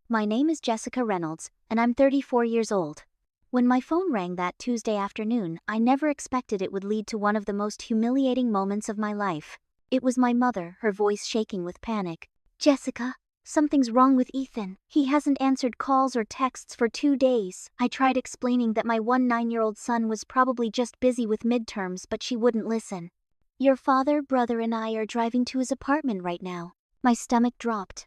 My name is Jessica Reynolds, and I'm 34 years old. When my phone rang that Tuesday afternoon, I never expected it would lead to one of the most humiliating moments of my life. It was my mother, her voice shaking with panic. "Jessica, something's wrong with Ethan. He hasn't answered calls or texts for 2 days." I tried explaining that my 9-year-old son was probably just busy with midterms, but she wouldn't listen. "Your father, brother, and I are driving to his apartment right now." My stomach dropped.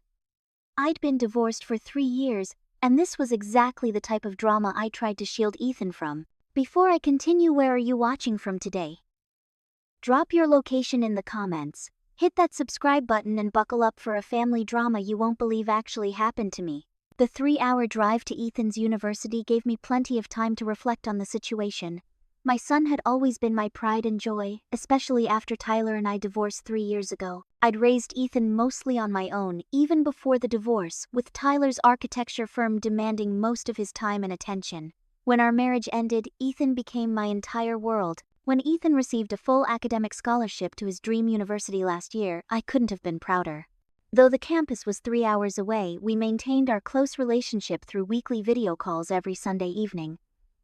I'd been divorced for 3 years, and this was exactly the type of drama I tried to shield Ethan from. Before I continue, where are you watching from today? Drop your location in the comments. Hit that subscribe button and buckle up for a family drama you won't believe actually happened to me. The 3-hour drive to Ethan's university gave me plenty of time to reflect on the situation. My son had always been my pride and joy, especially after Tyler and I divorced 3 years ago. I'd raised Ethan mostly on my own, even before the divorce, with Tyler's architecture firm demanding most of his time and attention. When our marriage ended, Ethan became my entire world. When Ethan received a full academic scholarship to his dream university last year, I couldn't have been prouder. Though the campus was 3 hours away, we maintained our close relationship through weekly video calls every Sunday evening.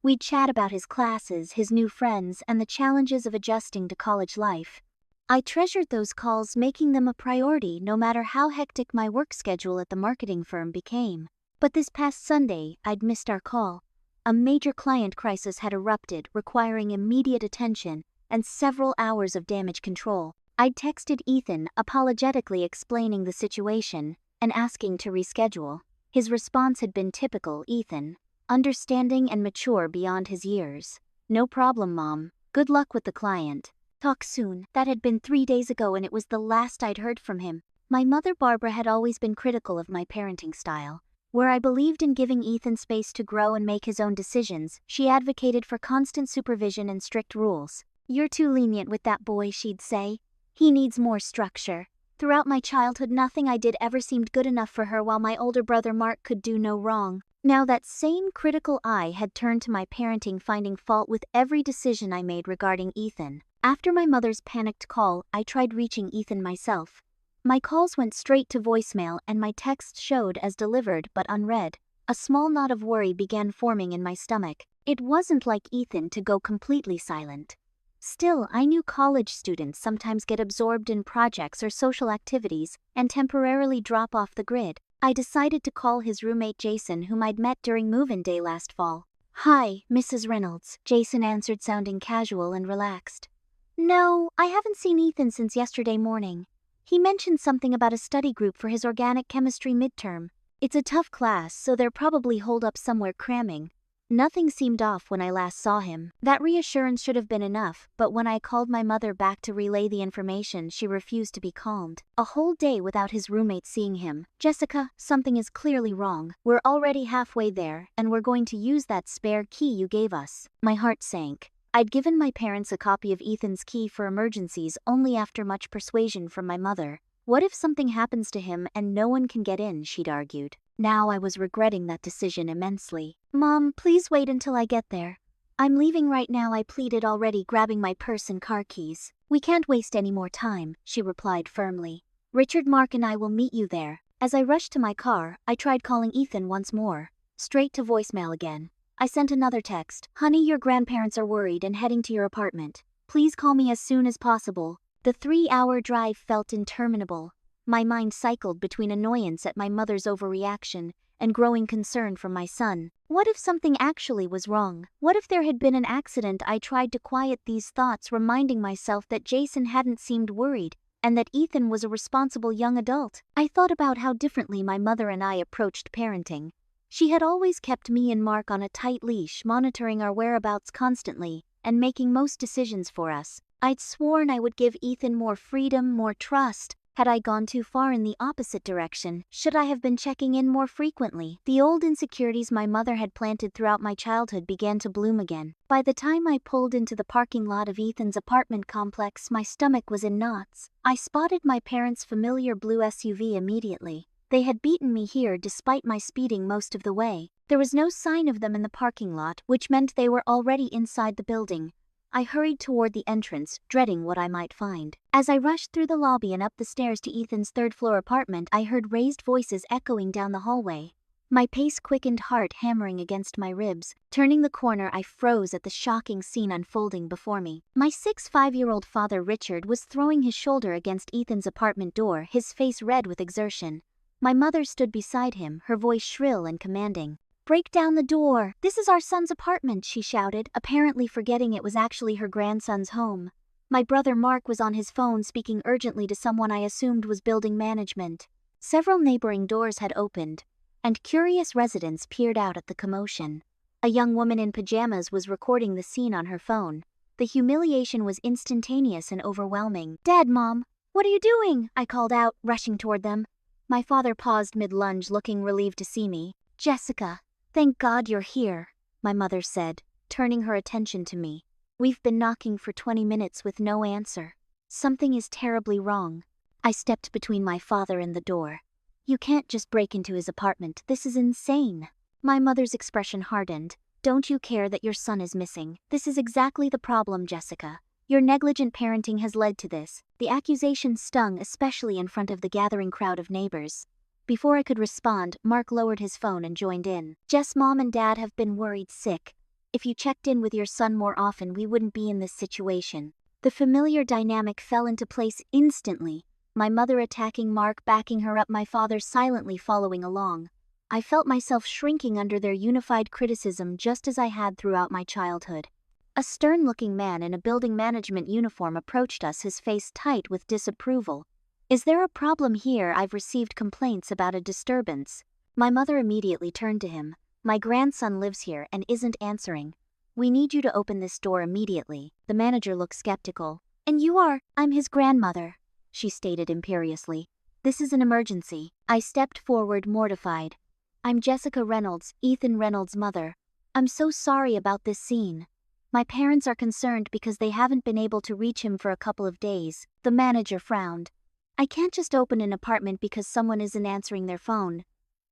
We'd chat about his classes, his new friends, and the challenges of adjusting to college life. I treasured those calls, making them a priority no matter how hectic my work schedule at the marketing firm became. But this past Sunday, I'd missed our call. A major client crisis had erupted, requiring immediate attention and several hours of damage control. I'd texted Ethan, apologetically explaining the situation and asking to reschedule. His response had been typical Ethan, understanding and mature beyond his years. "No problem, Mom. Good luck with the client. Talk soon." That had been 3 days ago, and it was the last I'd heard from him. My mother, Barbara, had always been critical of my parenting style. Where I believed in giving Ethan space to grow and make his own decisions, she advocated for constant supervision and strict rules. "You're too lenient with that boy," she'd say. "He needs more structure." Throughout my childhood, nothing I did ever seemed good enough for her, while my older brother Mark could do no wrong. Now that same critical eye had turned to my parenting, finding fault with every decision I made regarding Ethan. After my mother's panicked call, I tried reaching Ethan myself. My calls went straight to voicemail, and my texts showed as delivered but unread. A small knot of worry began forming in my stomach. It wasn't like Ethan to go completely silent. Still, I knew college students sometimes get absorbed in projects or social activities and temporarily drop off the grid. I decided to call his roommate Jason, whom I'd met during move-in day last fall. "Hi, Mrs. Reynolds," Jason answered, sounding casual and relaxed. "No, I haven't seen Ethan since yesterday morning. He mentioned something about a study group for his organic chemistry midterm. It's a tough class, so they're probably holed up somewhere cramming. Nothing seemed off when I last saw him." That reassurance should have been enough, but when I called my mother back to relay the information, she refused to be calmed. A whole day without his roommate seeing him. "Jessica, something is clearly wrong. We're already halfway there, and we're going to use that spare key you gave us." My heart sank. I'd given my parents a copy of Ethan's key for emergencies only after much persuasion from my mother. What if something happens to him and no one can get in, she'd argued. Now I was regretting that decision immensely. "Mom, please wait until I get there. I'm leaving right now," I pleaded, already grabbing my purse and car keys. "We can't waste any more time," she replied firmly. "Richard, Mark, and I will meet you there." As I rushed to my car, I tried calling Ethan once more. Straight to voicemail again. I sent another text. "Honey, your grandparents are worried and heading to your apartment. Please call me as soon as possible." The 3-hour drive felt interminable. My mind cycled between annoyance at my mother's overreaction and growing concern for my son. What if something actually was wrong? What if there had been an accident? I tried to quiet these thoughts, reminding myself that Jason hadn't seemed worried and that Ethan was a responsible young adult. I thought about how differently my mother and I approached parenting. She had always kept me and Mark on a tight leash, monitoring our whereabouts constantly and making most decisions for us. I'd sworn I would give Ethan more freedom, more trust. Had I gone too far in the opposite direction? Should I have been checking in more frequently? The old insecurities my mother had planted throughout my childhood began to bloom again. By the time I pulled into the parking lot of Ethan's apartment complex, my stomach was in knots. I spotted my parents' familiar blue SUV immediately. They had beaten me here despite my speeding most of the way. There was no sign of them in the parking lot, which meant they were already inside the building. I hurried toward the entrance, dreading what I might find. As I rushed through the lobby and up the stairs to Ethan's third-floor apartment, I heard raised voices echoing down the hallway. My pace quickened, heart hammering against my ribs. Turning the corner, I froze at the shocking scene unfolding before me. My 5-year-old father, Richard, was throwing his shoulder against Ethan's apartment door, his face red with exertion. My mother stood beside him, her voice shrill and commanding. "Break down the door! This is our son's apartment," she shouted, apparently forgetting it was actually her grandson's home. My brother Mark was on his phone speaking urgently to someone I assumed was building management. Several neighboring doors had opened, and curious residents peered out at the commotion. A young woman in pajamas was recording the scene on her phone. The humiliation was instantaneous and overwhelming. "Dad, Mom, what are you doing?" I called out, rushing toward them. My father paused mid-lunge, looking relieved to see me. "Jessica, thank God you're here," my mother said, turning her attention to me. "We've been knocking for 20 minutes with no answer. Something is terribly wrong." I stepped between my father and the door. "You can't just break into his apartment. This is insane." My mother's expression hardened. "Don't you care that your son is missing? This is exactly the problem, Jessica. Your negligent parenting has led to this." The accusation stung, especially in front of the gathering crowd of neighbors. Before I could respond, Mark lowered his phone and joined in. "Jess, Mom and Dad have been worried sick. If you checked in with your son more often, we wouldn't be in this situation." The familiar dynamic fell into place instantly. My mother attacking Mark, backing her up, my father silently following along. I felt myself shrinking under their unified criticism, just as I had throughout my childhood. A stern-looking man in a building management uniform approached us, his face tight with disapproval. "Is there a problem here? I've received complaints about a disturbance." My mother immediately turned to him. "My grandson lives here and isn't answering. We need you to open this door immediately." The manager looked skeptical. "And you are?" "I'm his grandmother," she stated imperiously. "This is an emergency." I stepped forward, mortified. "I'm Jessica Reynolds, Ethan Reynolds' mother. I'm so sorry about this scene. My parents are concerned because they haven't been able to reach him for a couple of days." The manager frowned. "I can't just open an apartment because someone isn't answering their phone.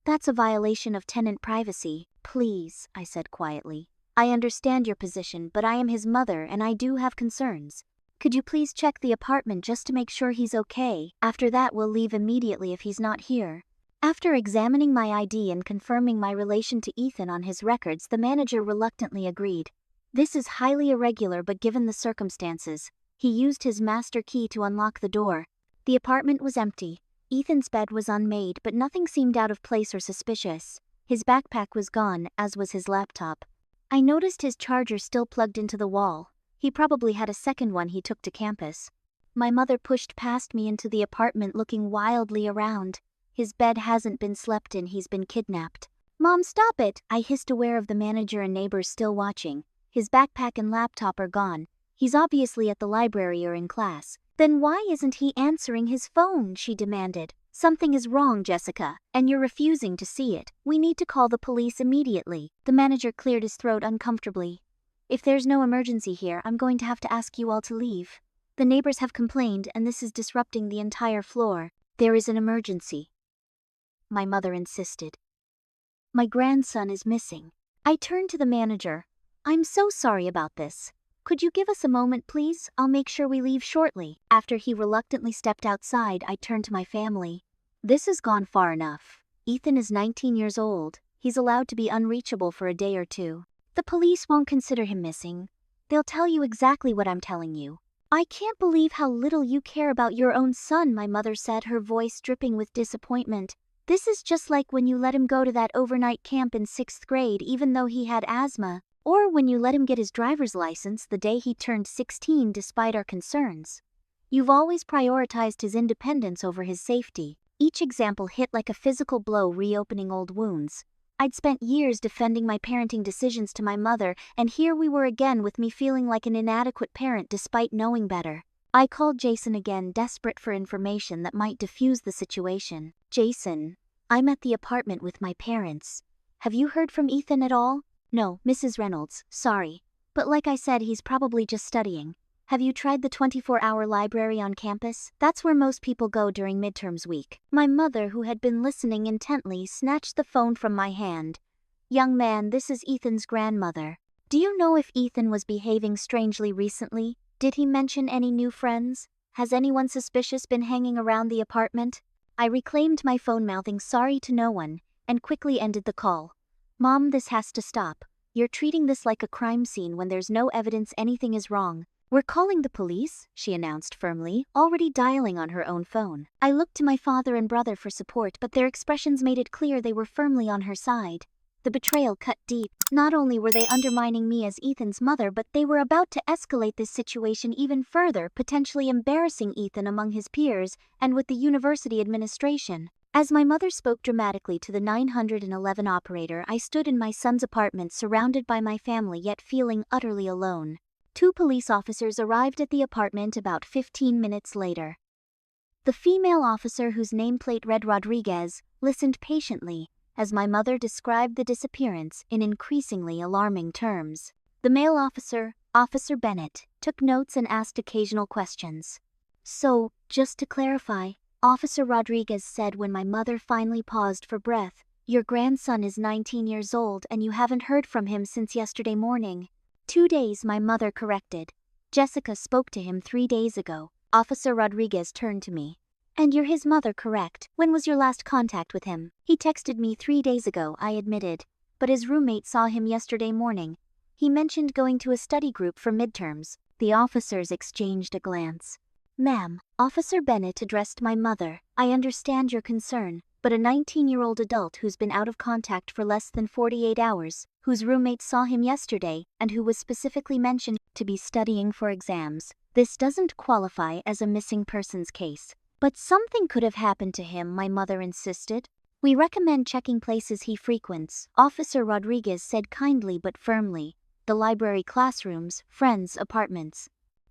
That's a violation of tenant privacy." "Please," I said quietly. "I understand your position, but I am his mother and I do have concerns. Could you please check the apartment just to make sure he's okay? After that, we'll leave immediately if he's not here." After examining my ID and confirming my relation to Ethan on his records, the manager reluctantly agreed. "This is highly irregular, but given the circumstances." He used his master key to unlock the door. The apartment was empty. Ethan's bed was unmade, but nothing seemed out of place or suspicious. His backpack was gone, as was his laptop. I noticed his charger still plugged into the wall. He probably had a second one he took to campus. My mother pushed past me into the apartment, looking wildly around. "His bed hasn't been slept in, he's been kidnapped." "Mom, stop it!" I hissed, aware of the manager and neighbors still watching. "His backpack and laptop are gone. He's obviously at the library or in class." "Then why isn't he answering his phone?" she demanded. "Something is wrong, Jessica, and you're refusing to see it. We need to call the police immediately." The manager cleared his throat uncomfortably. "If there's no emergency here, I'm going to have to ask you all to leave. The neighbors have complained and this is disrupting the entire floor." "There is an emergency," my mother insisted. "My grandson is missing." I turned to the manager. "I'm so sorry about this. Could you give us a moment, please? I'll make sure we leave shortly." After he reluctantly stepped outside, I turned to my family. "This has gone far enough. Ethan is 19 years old. He's allowed to be unreachable for a day or two. The police won't consider him missing. They'll tell you exactly what I'm telling you." "I can't believe how little you care about your own son," my mother said, her voice dripping with disappointment. "This is just like when you let him go to that overnight camp in 6th grade even though he had asthma. Or when you let him get his driver's license the day he turned 16 despite our concerns. You've always prioritized his independence over his safety." Each example hit like a physical blow, reopening old wounds. I'd spent years defending my parenting decisions to my mother, and here we were again with me feeling like an inadequate parent despite knowing better. I called Jason again, desperate for information that might diffuse the situation. "Jason, I'm at the apartment with my parents. Have you heard from Ethan at all?" "No, Mrs. Reynolds, sorry. But like I said, he's probably just studying. Have you tried the 24-hour library on campus? That's where most people go during midterms week." My mother, who had been listening intently, snatched the phone from my hand. "Young man, this is Ethan's grandmother. Do you know if Ethan was behaving strangely recently? Did he mention any new friends? Has anyone suspicious been hanging around the apartment?" I reclaimed my phone, mouthing sorry to no one, and quickly ended the call. "Mom, this has to stop. You're treating this like a crime scene when there's no evidence anything is wrong." "We're calling the police," she announced firmly, already dialing on her own phone. I looked to my father and brother for support, but their expressions made it clear they were firmly on her side. The betrayal cut deep. Not only were they undermining me as Ethan's mother, but they were about to escalate this situation even further, potentially embarrassing Ethan among his peers and with the university administration. As my mother spoke dramatically to the 911 operator, I stood in my son's apartment surrounded by my family yet feeling utterly alone. 2 police officers arrived at the apartment about 15 minutes later. The female officer, whose nameplate read Rodriguez, listened patiently as my mother described the disappearance in increasingly alarming terms. The male officer, Officer Bennett, took notes and asked occasional questions. "So, just to clarify," Officer Rodriguez said when my mother finally paused for breath, "your grandson is 19 years old and you haven't heard from him since yesterday morning." 2 days, my mother corrected. "Jessica spoke to him 3 days ago." Officer Rodriguez turned to me. "And you're his mother, correct? When was your last contact with him?" "He texted me 3 days ago," I admitted. "But his roommate saw him yesterday morning. He mentioned going to a study group for midterms." The officers exchanged a glance. "Ma'am," Officer Bennett addressed my mother, "I understand your concern, but a 19-year-old adult who's been out of contact for less than 48 hours, whose roommate saw him yesterday, and who was specifically mentioned to be studying for exams, this doesn't qualify as a missing persons case." "But something could have happened to him," my mother insisted. "We recommend checking places he frequents," Officer Rodriguez said kindly but firmly. "The library, classrooms, friends' apartments.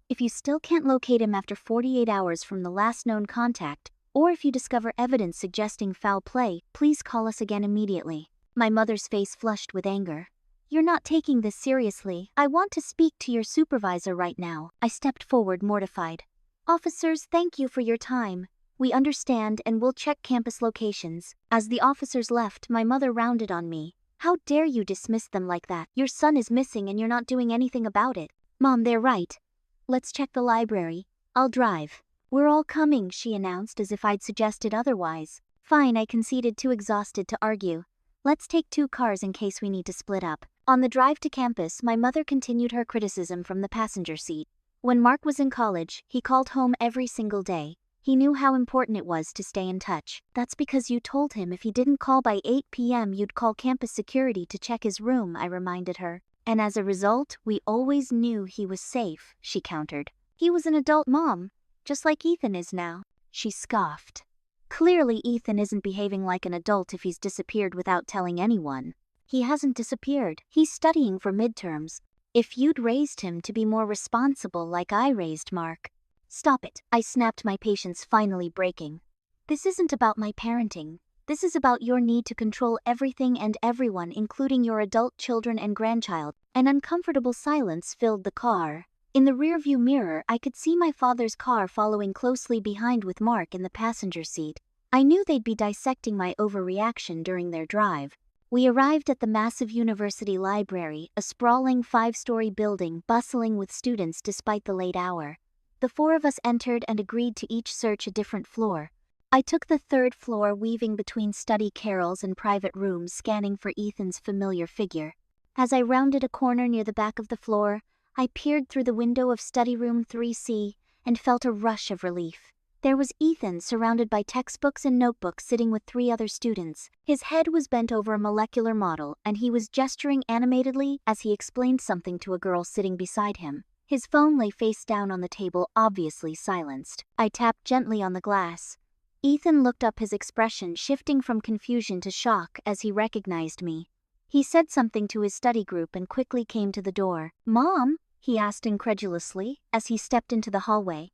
If you still can't locate him after 48 hours from the last known contact, or if you discover evidence suggesting foul play, please call us again immediately." My mother's face flushed with anger. "You're not taking this seriously. I want to speak to your supervisor right now." I stepped forward, mortified. "Officers, thank you for your time. We understand and we'll check campus locations." As the officers left, my mother rounded on me. "How dare you dismiss them like that? Your son is missing and you're not doing anything about it." "Mom, they're right. Let's check the library. I'll drive." "We're all coming," she announced as if I'd suggested otherwise. "Fine," I conceded, too exhausted to argue. "Let's take 2 cars in case we need to split up." On the drive to campus, my mother continued her criticism from the passenger seat. "When Mark was in college, he called home every single day. He knew how important it was to stay in touch. That's because you told him if he didn't call by 8 p.m. you'd call campus security to check his room," I reminded her. "And as a result, we always knew he was safe," she countered. "He was an adult, Mom, just like Ethan is now." She scoffed. "Clearly Ethan isn't behaving like an adult if he's disappeared without telling anyone." "He hasn't disappeared. He's studying for midterms. If you'd raised him to be more responsible like I raised Mark." "Stop it," I snapped, my patience finally breaking. "This isn't about my parenting. This is about your need to control everything and everyone, including your adult children and grandchild." An uncomfortable silence filled the car. In the rearview mirror, I could see my father's car following closely behind with Mark in the passenger seat. I knew they'd be dissecting my overreaction during their drive. We arrived at the massive university library, a sprawling 5-story building bustling with students despite the late hour. The 4 of us entered and agreed to each search a different floor. I took the 3rd floor, weaving between study carrels and private rooms, scanning for Ethan's familiar figure. As I rounded a corner near the back of the floor, I peered through the window of study room 3C and felt a rush of relief. There was Ethan, surrounded by textbooks and notebooks, sitting with 3 other students. His head was bent over a molecular model, and he was gesturing animatedly as he explained something to a girl sitting beside him. His phone lay face down on the table, obviously silenced. I tapped gently on the glass. Ethan looked up, his expression shifting from confusion to shock as he recognized me. He said something to his study group and quickly came to the door. "Mom?" he asked incredulously as he stepped into the hallway.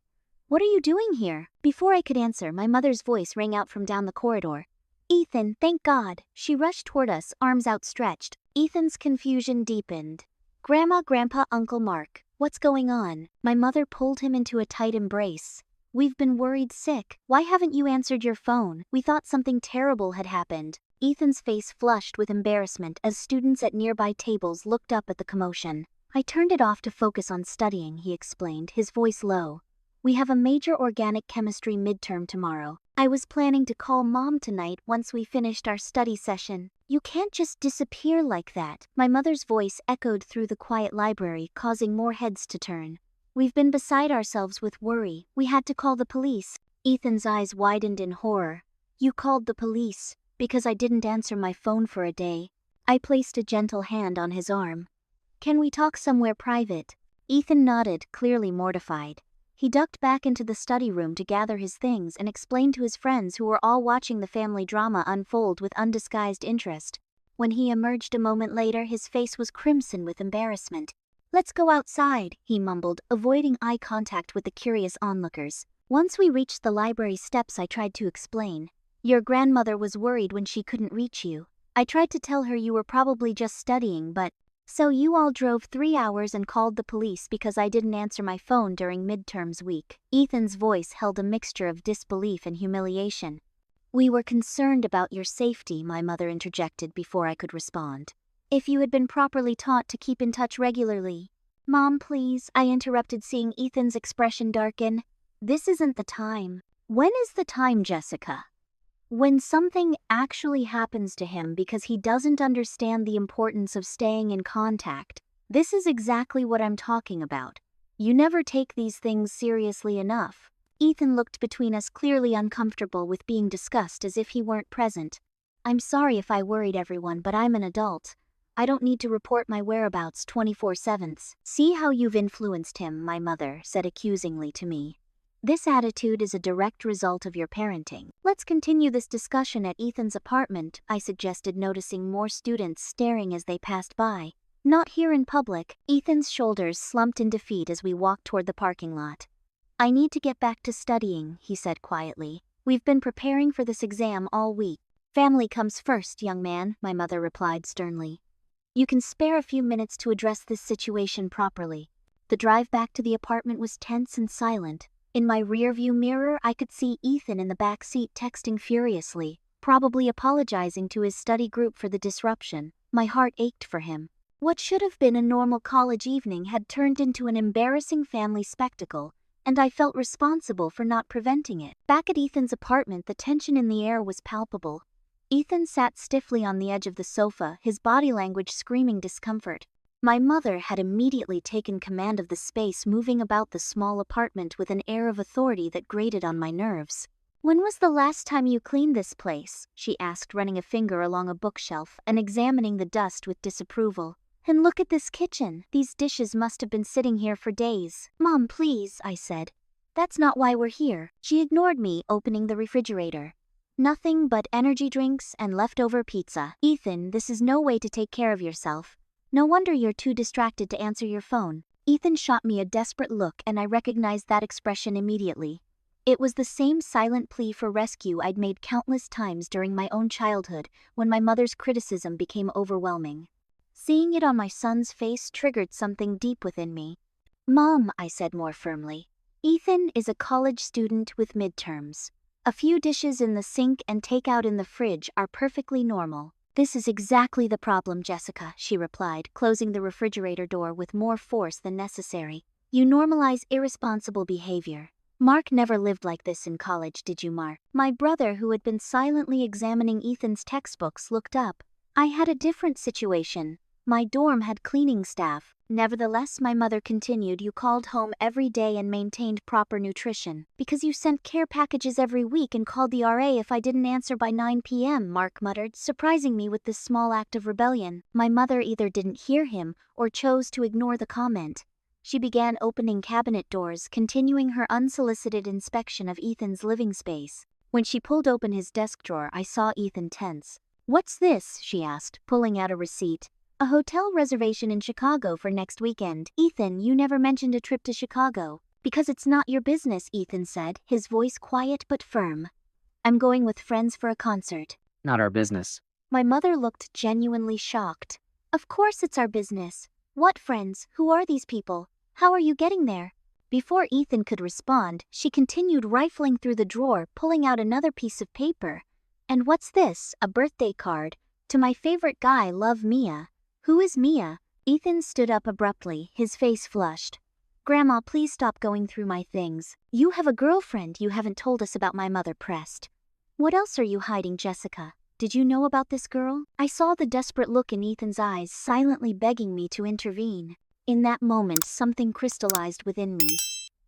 "What are you doing here?" Before I could answer, my mother's voice rang out from down the corridor. "Ethan, thank God." She rushed toward us, arms outstretched. Ethan's confusion deepened. "Grandma, Grandpa, Uncle Mark, what's going on?" My mother pulled him into a tight embrace. "We've been worried sick. Why haven't you answered your phone? We thought something terrible had happened." Ethan's face flushed with embarrassment as students at nearby tables looked up at the commotion. "I turned it off to focus on studying," he explained, his voice low. "We have a major organic chemistry midterm tomorrow. I was planning to call Mom tonight once we finished our study session. You can't just disappear like that. My mother's voice echoed through the quiet library, causing more heads to turn. We've been beside ourselves with worry. We had to call the police. Ethan's eyes widened in horror. You called the police because I didn't answer my phone for a day. I placed a gentle hand on his arm. Can we talk somewhere private? Ethan nodded, clearly mortified. He ducked back into the study room to gather his things and explain to his friends who were all watching the family drama unfold with undisguised interest. When he emerged a moment later, his face was crimson with embarrassment. Let's go outside, he mumbled, avoiding eye contact with the curious onlookers. Once we reached the library steps, I tried to explain. Your grandmother was worried when she couldn't reach you. I tried to tell her you were probably just studying, but... So you all drove 3 hours and called the police because I didn't answer my phone during midterms week. Ethan's voice held a mixture of disbelief and humiliation. We were concerned about your safety, my mother interjected before I could respond. If you had been properly taught to keep in touch regularly. Mom, please, I interrupted, seeing Ethan's expression darken. This isn't the time. When is the time, Jessica? When something actually happens to him because he doesn't understand the importance of staying in contact. This is exactly what I'm talking about. You never take these things seriously enough. Ethan looked between us, clearly uncomfortable with being discussed as if he weren't present. I'm sorry if I worried everyone, but I'm an adult. I don't need to report my whereabouts 24/7. See how you've influenced him, my mother said accusingly to me. This attitude is a direct result of your parenting. Let's continue this discussion at Ethan's apartment, I suggested, noticing more students staring as they passed by. Not here in public. Ethan's shoulders slumped in defeat as we walked toward the parking lot. I need to get back to studying, he said quietly. We've been preparing for this exam all week. Family comes first, young man, my mother replied sternly. You can spare a few minutes to address this situation properly. The drive back to the apartment was tense and silent. In my rearview mirror, I could see Ethan in the back seat texting furiously, probably apologizing to his study group for the disruption. My heart ached for him. What should have been a normal college evening had turned into an embarrassing family spectacle, and I felt responsible for not preventing it. Back at Ethan's apartment, the tension in the air was palpable. Ethan sat stiffly on the edge of the sofa, his body language screaming discomfort. My mother had immediately taken command of the space, moving about the small apartment with an air of authority that grated on my nerves. When was the last time you cleaned this place? She asked, running a finger along a bookshelf and examining the dust with disapproval. And look at this kitchen. These dishes must have been sitting here for days. Mom, please, I said. That's not why we're here. She ignored me, opening the refrigerator. Nothing but energy drinks and leftover pizza. Ethan, this is no way to take care of yourself. No wonder you're too distracted to answer your phone. Ethan shot me a desperate look, and I recognized that expression immediately. It was the same silent plea for rescue I'd made countless times during my own childhood when my mother's criticism became overwhelming. Seeing it on my son's face triggered something deep within me. Mom, I said more firmly. Ethan is a college student with midterms. A few dishes in the sink and takeout in the fridge are perfectly normal. This is exactly the problem, Jessica, she replied, closing the refrigerator door with more force than necessary. You normalize irresponsible behavior. Mark never lived like this in college, did you, Mark? My brother, who had been silently examining Ethan's textbooks, looked up. I had a different situation. My dorm had cleaning staff. Nevertheless, my mother continued, you called home every day and maintained proper nutrition. Because you sent care packages every week and called the RA if I didn't answer by 9 p.m., Mark muttered, surprising me with this small act of rebellion. My mother either didn't hear him or chose to ignore the comment. She began opening cabinet doors, continuing her unsolicited inspection of Ethan's living space. When she pulled open his desk drawer, I saw Ethan tense. What's this? She asked, pulling out a receipt. A hotel reservation in Chicago for next weekend. Ethan, you never mentioned a trip to Chicago. Because it's not your business, Ethan said, his voice quiet but firm. I'm going with friends for a concert. Not our business. My mother looked genuinely shocked. Of course it's our business. What friends? Who are these people? How are you getting there? Before Ethan could respond, she continued rifling through the drawer, pulling out another piece of paper. And what's this? A birthday card. To my favorite guy, love, Mia. Who is Mia? Ethan stood up abruptly, his face flushed. Grandma, please stop going through my things. You have a girlfriend you haven't told us about. My mother pressed. What else are you hiding, Jessica? Did you know about this girl? I saw the desperate look in Ethan's eyes, silently begging me to intervene. In that moment, something crystallized within me.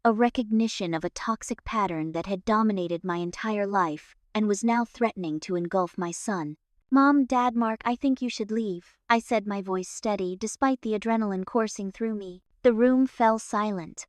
A recognition of a toxic pattern that had dominated my entire life and was now threatening to engulf my son. Mom, Dad, Mark, I think you should leave, I said, my voice steady despite the adrenaline coursing through me. The room fell silent.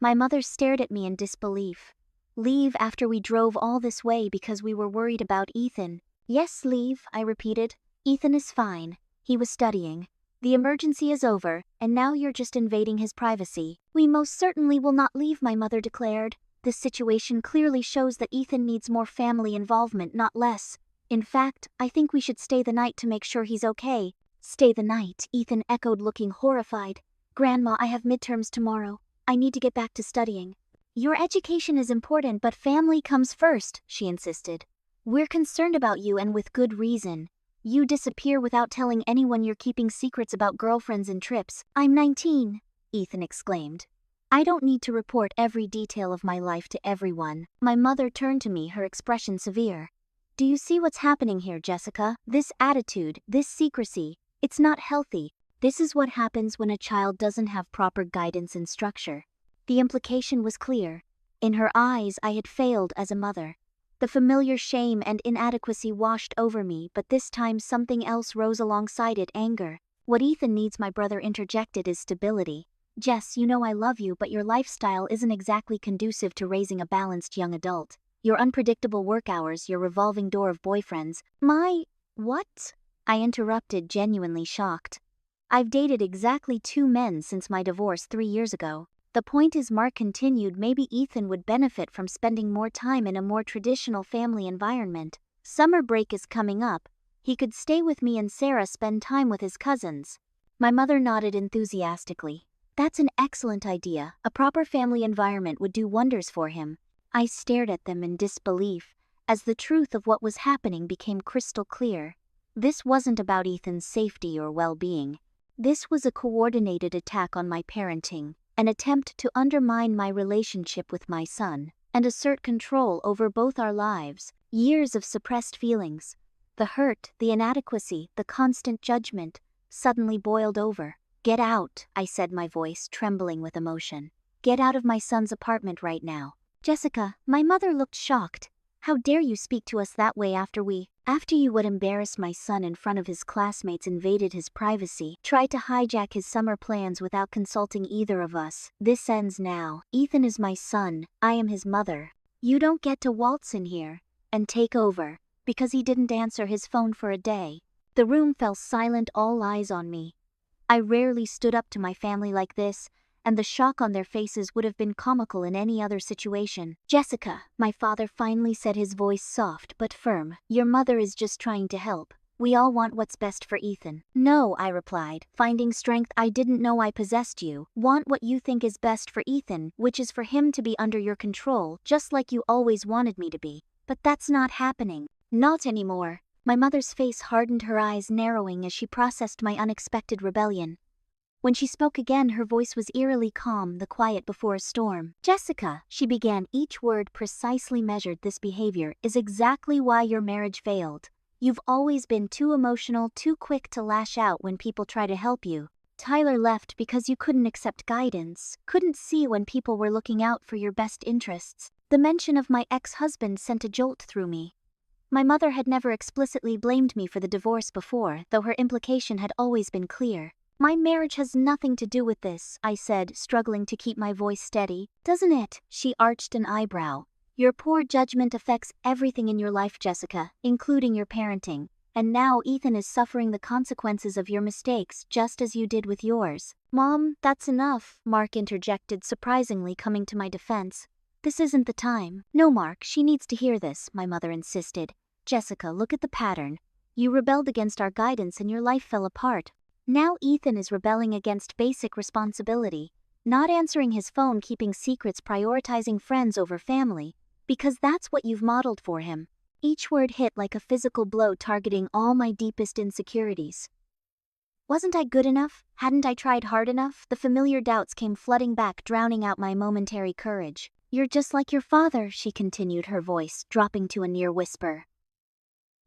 My mother stared at me in disbelief. Leave after we drove all this way because we were worried about Ethan? Yes, leave, I repeated. Ethan is fine. He was studying. The emergency is over, and now you're just invading his privacy. We most certainly will not leave, my mother declared. This situation clearly shows that Ethan needs more family involvement, not less. In fact, I think we should stay the night to make sure he's okay. Stay the night, Ethan echoed, looking horrified. Grandma, I have midterms tomorrow. I need to get back to studying. Your education is important, but family comes first, she insisted. We're concerned about you, and with good reason. You disappear without telling anyone. You're keeping secrets about girlfriends and trips. I'm 19, Ethan exclaimed. I don't need to report every detail of my life to everyone. My mother turned to me, her expression severe. Do you see what's happening here, Jessica? This attitude, this secrecy, it's not healthy. This is what happens when a child doesn't have proper guidance and structure. The implication was clear. In her eyes, I had failed as a mother. The familiar shame and inadequacy washed over me, but this time something else rose alongside it, anger. What Ethan needs, my brother interjected, is stability. Jess, you know I love you, but your lifestyle isn't exactly conducive to raising a balanced young adult. Your unpredictable work hours, your revolving door of boyfriends. What? I interrupted, genuinely shocked. I've dated exactly 2 men since my divorce 3 years ago. The point is, Mark continued, maybe Ethan would benefit from spending more time in a more traditional family environment. Summer break is coming up. He could stay with me and Sarah, spend time with his cousins. My mother nodded enthusiastically. That's an excellent idea. A proper family environment would do wonders for him. I stared at them in disbelief, as the truth of what was happening became crystal clear. This wasn't about Ethan's safety or well-being. This was a coordinated attack on my parenting. An attempt to undermine my relationship with my son, and assert control over both our lives. Years of suppressed feelings, the hurt, the inadequacy, the constant judgment, suddenly boiled over. Get out, I said, my voice trembling with emotion. Get out of my son's apartment right now. Jessica, my mother looked shocked. How dare you speak to us that way after you would embarrass my son in front of his classmates, invaded his privacy, tried to hijack his summer plans without consulting either of us. This ends now. Ethan is my son. I am his mother. You don't get to waltz in here and take over because he didn't answer his phone for a day. The room fell silent, all eyes on me. I rarely stood up to my family like this, and the shock on their faces would have been comical in any other situation. Jessica, my father finally said, his voice soft but firm. Your mother is just trying to help. We all want what's best for Ethan. No, I replied, finding strength. I didn't know I possessed you. Want what you think is best for Ethan, which is for him to be under your control, just like you always wanted me to be. But that's not happening. Not anymore. My mother's face hardened, her eyes narrowing as she processed my unexpected rebellion. When she spoke again, her voice was eerily calm, the quiet before a storm. Jessica, she began, each word precisely measured. This behavior is exactly why your marriage failed. You've always been too emotional, too quick to lash out when people try to help you. Tyler left because you couldn't accept guidance, couldn't see when people were looking out for your best interests. The mention of my ex-husband sent a jolt through me. My mother had never explicitly blamed me for the divorce before, though her implication had always been clear. My marriage has nothing to do with this, I said, struggling to keep my voice steady. Doesn't it? She arched an eyebrow. Your poor judgment affects everything in your life, Jessica, including your parenting. And now Ethan is suffering the consequences of your mistakes, just as you did with yours. Mom, that's enough, Mark interjected, surprisingly coming to my defense. This isn't the time. No, Mark, she needs to hear this, my mother insisted. Jessica, look at the pattern. You rebelled against our guidance and your life fell apart. Now Ethan is rebelling against basic responsibility, not answering his phone, keeping secrets, prioritizing friends over family, because that's what you've modeled for him. Each word hit like a physical blow, targeting all my deepest insecurities. Wasn't I good enough? Hadn't I tried hard enough? The familiar doubts came flooding back, drowning out my momentary courage. You're just like your father, she continued, her voice dropping to a near whisper.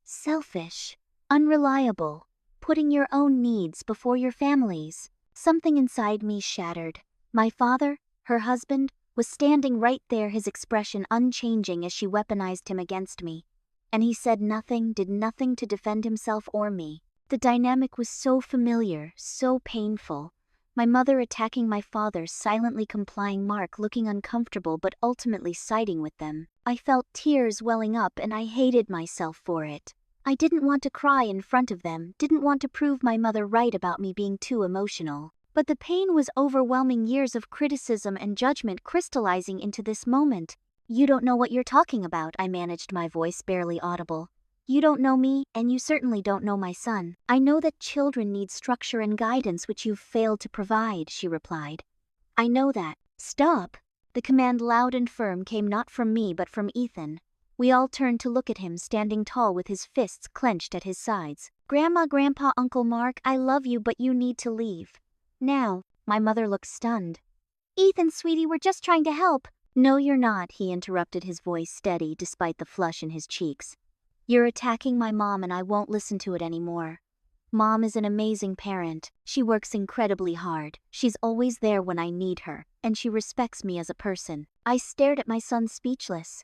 Selfish, unreliable, putting your own needs before your family's. Something inside me shattered. My father, her husband, was standing right there, his expression unchanging as she weaponized him against me. And he said nothing, did nothing to defend himself or me. The dynamic was so familiar, so painful. My mother attacking my father, silently complying, Mark looking uncomfortable but ultimately siding with them. I felt tears welling up and I hated myself for it. I didn't want to cry in front of them, didn't want to prove my mother right about me being too emotional. But the pain was overwhelming, years of criticism and judgment crystallizing into this moment. You don't know what you're talking about, I managed, my voice barely audible. You don't know me, and you certainly don't know my son. I know that children need structure and guidance, which you've failed to provide, she replied. I know that. Stop! The command, loud and firm, came not from me but from Ethan. We all turned to look at him, standing tall with his fists clenched at his sides. Grandma, Grandpa, Uncle Mark, I love you, but you need to leave. Now. My mother looked stunned. Ethan, sweetie, we're just trying to help. No, you're not, he interrupted, his voice steady despite the flush in his cheeks. You're attacking my mom and I won't listen to it anymore. Mom is an amazing parent. She works incredibly hard. She's always there when I need her, and she respects me as a person. I stared at my son, speechless.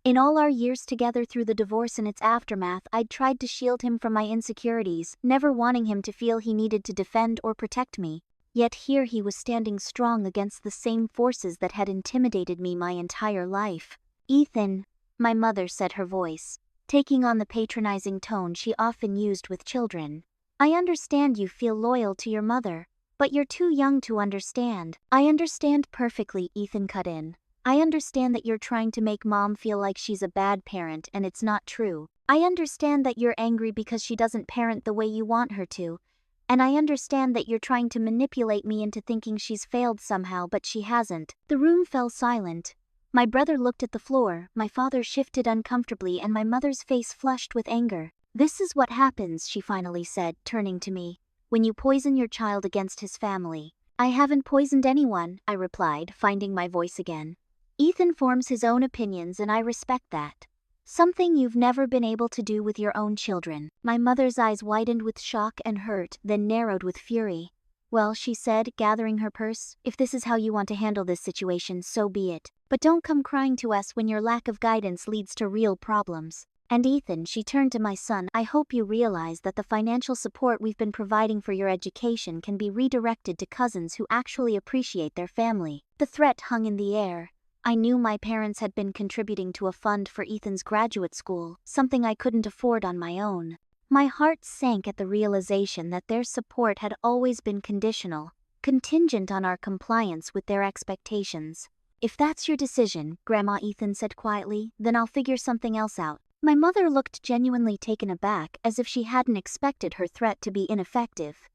In all our years together, through the divorce and its aftermath, I'd tried to shield him from my insecurities, never wanting him to feel he needed to defend or protect me. Yet here he was standing strong against the same forces that had intimidated me my entire life. Ethan, my mother said, her voice taking on the patronizing tone she often used with children. I understand you feel loyal to your mother, but you're too young to understand. I understand perfectly, Ethan cut in. I understand that you're trying to make mom feel like she's a bad parent, and it's not true. I understand that you're angry because she doesn't parent the way you want her to. And I understand that you're trying to manipulate me into thinking she's failed somehow, but she hasn't. The room fell silent. My brother looked at the floor, my father shifted uncomfortably, and my mother's face flushed with anger. This is what happens, she finally said, turning to me, when you poison your child against his family. I haven't poisoned anyone, I replied, finding my voice again. Ethan forms his own opinions and I respect that. Something you've never been able to do with your own children. My mother's eyes widened with shock and hurt, then narrowed with fury. Well, she said, gathering her purse, if this is how you want to handle this situation, so be it. But don't come crying to us when your lack of guidance leads to real problems. And Ethan, she turned to my son, I hope you realize that the financial support we've been providing for your education can be redirected to cousins who actually appreciate their family. The threat hung in the air. I knew my parents had been contributing to a fund for Ethan's graduate school, something I couldn't afford on my own. My heart sank at the realization that their support had always been conditional, contingent on our compliance with their expectations. If that's your decision, Grandma, Ethan said quietly, then I'll figure something else out. My mother looked genuinely taken aback, as if she hadn't expected her threat to be ineffective.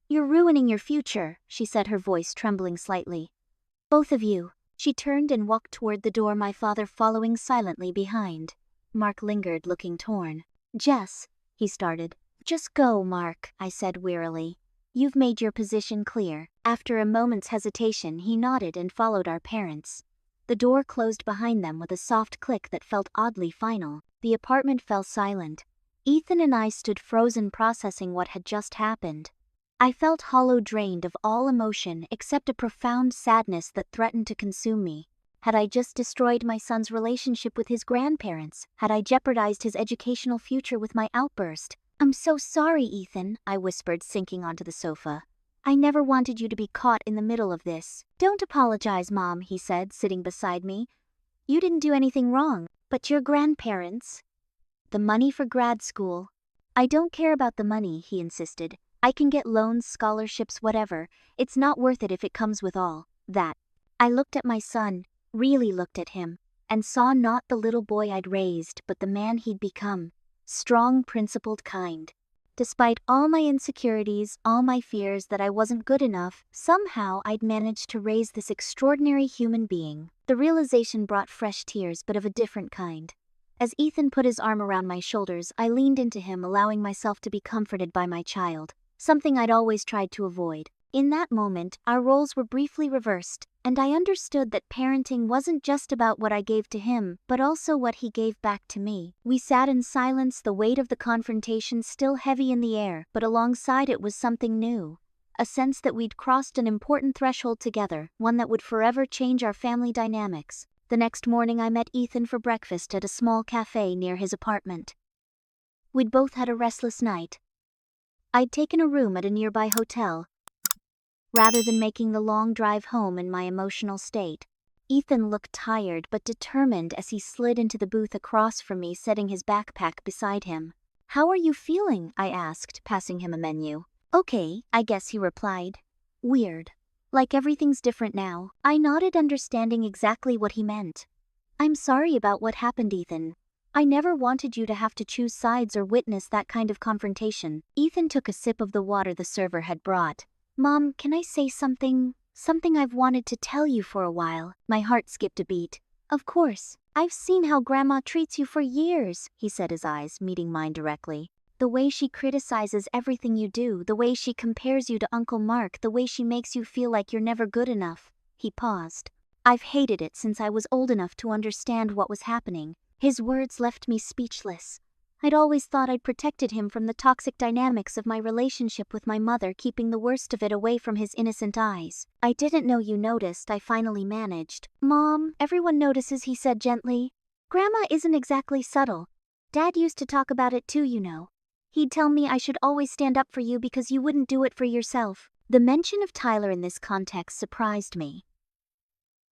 You're ruining your future, she said, her voice trembling slightly. Both of you. She turned and walked toward the door, my father following silently behind. Mark lingered, looking torn. Jess, he started. Just go, Mark, I said wearily. You've made your position clear. After a moment's hesitation, he nodded and followed our parents. The door closed behind them with a soft click that felt oddly final. The apartment fell silent. Ethan and I stood frozen, processing what had just happened. I felt hollow, drained of all emotion except a profound sadness that threatened to consume me. Had I just destroyed my son's relationship with his grandparents? Had I jeopardized his educational future with my outburst? I'm so sorry, Ethan, I whispered, sinking onto the sofa. I never wanted you to be caught in the middle of this. Don't apologize, Mom, he said, sitting beside me. You didn't do anything wrong, but your grandparents. The money for grad school. I don't care about the money, he insisted. I can get loans, scholarships, whatever. It's not worth it if it comes with all that. I looked at my son, really looked at him, and saw not the little boy I'd raised, but the man he'd become. Strong, principled, kind. Despite all my insecurities, all my fears that I wasn't good enough, somehow I'd managed to raise this extraordinary human being. The realization brought fresh tears, but of a different kind. As Ethan put his arm around my shoulders, I leaned into him, allowing myself to be comforted by my child. something I'd always tried to avoid. In that moment, our roles were briefly reversed, and I understood that parenting wasn't just about what I gave to him, but also what he gave back to me. We sat in silence, the weight of the confrontation still heavy in the air, but alongside it was something new. A sense that we'd crossed an important threshold together, one that would forever change our family dynamics. The next morning I met Ethan for breakfast at a small cafe near his apartment. We'd both had a restless night. I'd taken a room at a nearby hotel, rather than making the long drive home in my emotional state. Ethan looked tired but determined as he slid into the booth across from me, setting his backpack beside him. "How are you feeling?" I asked, passing him a menu. "Okay, I guess," he replied. "Weird. Like everything's different now." I nodded, understanding exactly what he meant. "I'm sorry about what happened, Ethan. I never wanted you to have to choose sides or witness that kind of confrontation." Ethan took a sip of the water the server had brought. "Mom, can I say something? Something I've wanted to tell you for a while." My heart skipped a beat. "Of course. I've seen how Grandma treats you for years," he said, his eyes meeting mine directly. "The way she criticizes everything you do, the way she compares you to Uncle Mark, the way she makes you feel like you're never good enough." He paused. "I've hated it since I was old enough to understand what was happening." His words left me speechless. I'd always thought I'd protected him from the toxic dynamics of my relationship with my mother, keeping the worst of it away from his innocent eyes. "I didn't know you noticed," I finally managed. "Mom, everyone notices," he said gently. "Grandma isn't exactly subtle. Dad used to talk about it too, you know. He'd tell me I should always stand up for you because you wouldn't do it for yourself." The mention of Tyler in this context surprised me.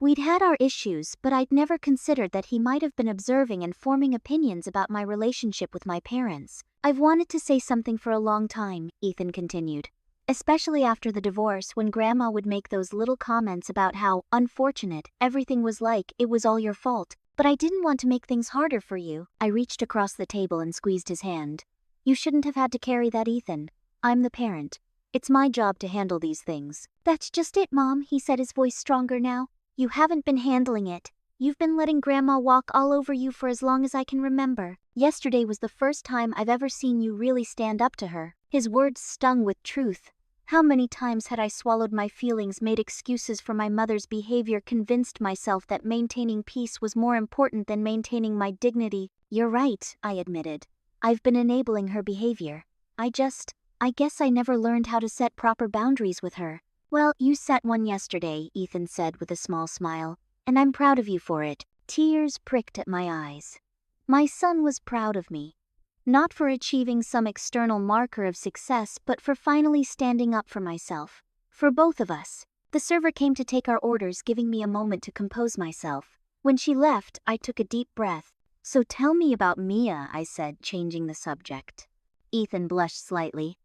We'd had our issues, but I'd never considered that he might have been observing and forming opinions about my relationship with my parents. "I've wanted to say something for a long time," Ethan continued. "Especially after the divorce, when Grandma would make those little comments about how unfortunate everything was, like it was all your fault. But I didn't want to make things harder for you." I reached across the table and squeezed his hand. "You shouldn't have had to carry that, Ethan. I'm the parent. It's my job to handle these things." "That's just it, Mom," he said, his voice stronger now. "You haven't been handling it. You've been letting Grandma walk all over you for as long as I can remember. Yesterday was the first time I've ever seen you really stand up to her." His words stung with truth. How many times had I swallowed my feelings, made excuses for my mother's behavior, convinced myself that maintaining peace was more important than maintaining my dignity? "You're right," I admitted. "I've been enabling her behavior. I guess I never learned how to set proper boundaries with her." "Well, you set one yesterday," Ethan said with a small smile, "and I'm proud of you for it." Tears pricked at my eyes. My son was proud of me. Not for achieving some external marker of success, but for finally standing up for myself. For both of us. The server came to take our orders, giving me a moment to compose myself. When she left, I took a deep breath. "So tell me about Mia," I said, changing the subject. Ethan blushed slightly.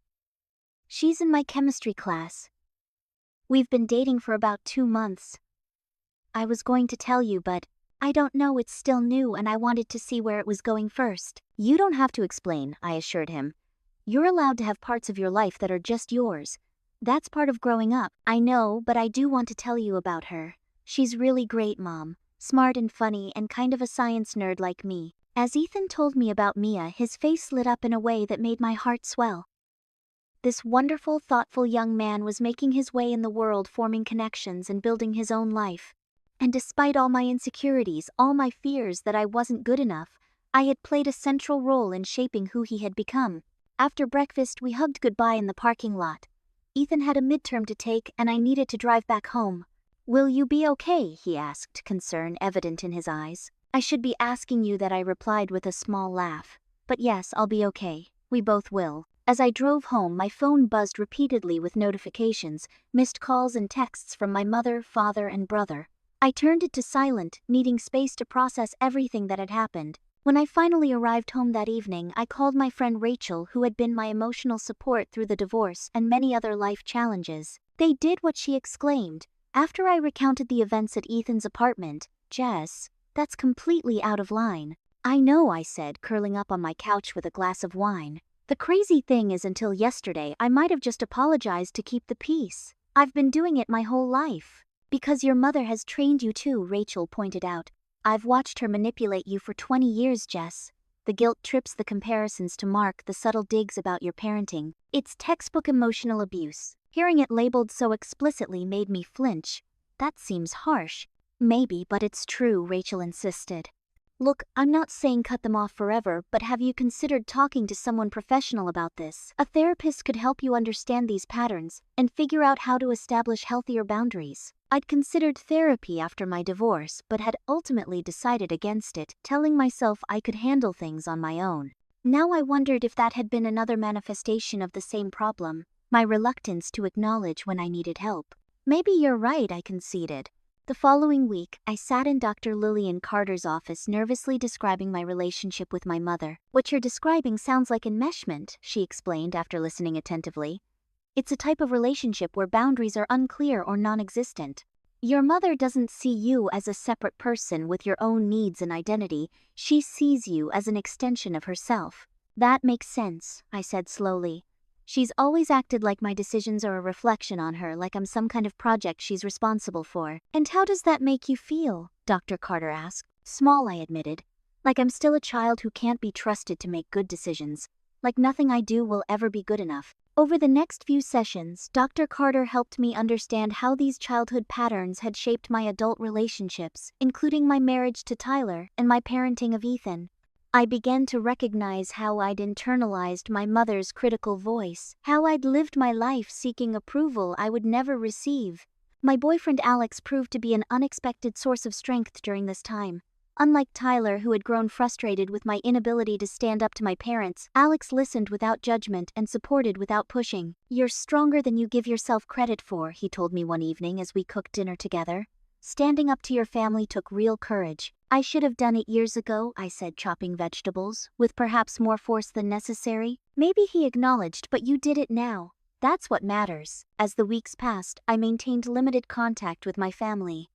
"She's in my chemistry class. We've been dating for about 2 months. I was going to tell you, but I don't know, it's still new and I wanted to see where it was going first." "You don't have to explain," I assured him. "You're allowed to have parts of your life that are just yours. That's part of growing up." "I know, but I do want to tell you about her. She's really great, Mom. Smart and funny and kind of a science nerd like me." As Ethan told me about Mia, his face lit up in a way that made my heart swell. This wonderful, thoughtful young man was making his way in the world, forming connections and building his own life. And despite all my insecurities, all my fears that I wasn't good enough, I had played a central role in shaping who he had become. After breakfast, we hugged goodbye in the parking lot. Ethan had a midterm to take and I needed to drive back home. "Will you be okay?" he asked, concern evident in his eyes. "I should be asking you that," I replied with a small laugh. "But yes, I'll be okay. We both will." As I drove home, my phone buzzed repeatedly with notifications, missed calls and texts from my mother, father, and brother. I turned it to silent, needing space to process everything that had happened. When I finally arrived home that evening, I called my friend Rachel, who had been my emotional support through the divorce and many other life challenges. "They did what?" she exclaimed. After I recounted the events at Ethan's apartment. "Jess, that's completely out of line." "I know," I said, curling up on my couch with a glass of wine. "The crazy thing is, until yesterday, I might have just apologized to keep the peace. I've been doing it my whole life." "Because your mother has trained you too," Rachel pointed out. "I've watched her manipulate you for 20 years, Jess. The guilt trips the comparisons to mark the subtle digs about your parenting. It's textbook emotional abuse. Hearing it labeled so explicitly made me flinch. That seems harsh. Maybe, but it's true, Rachel insisted. Look, I'm not saying cut them off forever, but have you considered talking to someone professional about this? A therapist could help you understand these patterns and figure out how to establish healthier boundaries. I'd considered therapy after my divorce, but had ultimately decided against it, telling myself I could handle things on my own. Now I wondered if that had been another manifestation of the same problem, my reluctance to acknowledge when I needed help. Maybe you're right, I conceded. The following week, I sat in Dr. Lillian Carter's office nervously describing my relationship with my mother. What you're describing sounds like enmeshment, she explained after listening attentively. It's a type of relationship where boundaries are unclear or non-existent. Your mother doesn't see you as a separate person with your own needs and identity. She sees you as an extension of herself. That makes sense, I said slowly. She's always acted like my decisions are a reflection on her, like I'm some kind of project she's responsible for. And how does that make you feel? Dr. Carter asked. Small, I admitted. Like I'm still a child who can't be trusted to make good decisions. Like nothing I do will ever be good enough. Over the next few sessions, Dr. Carter helped me understand how these childhood patterns had shaped my adult relationships, including my marriage to Tyler and my parenting of Ethan. I began to recognize how I'd internalized my mother's critical voice, how I'd lived my life seeking approval I would never receive. My boyfriend Alex proved to be an unexpected source of strength during this time. Unlike Tyler, who had grown frustrated with my inability to stand up to my parents, Alex listened without judgment and supported without pushing. You're stronger than you give yourself credit for, he told me one evening as we cooked dinner together. Standing up to your family took real courage. I should have done it years ago, I said, chopping vegetables, with perhaps more force than necessary. Maybe, he acknowledged, but you did it now. That's what matters. As the weeks passed, I maintained limited contact with my family.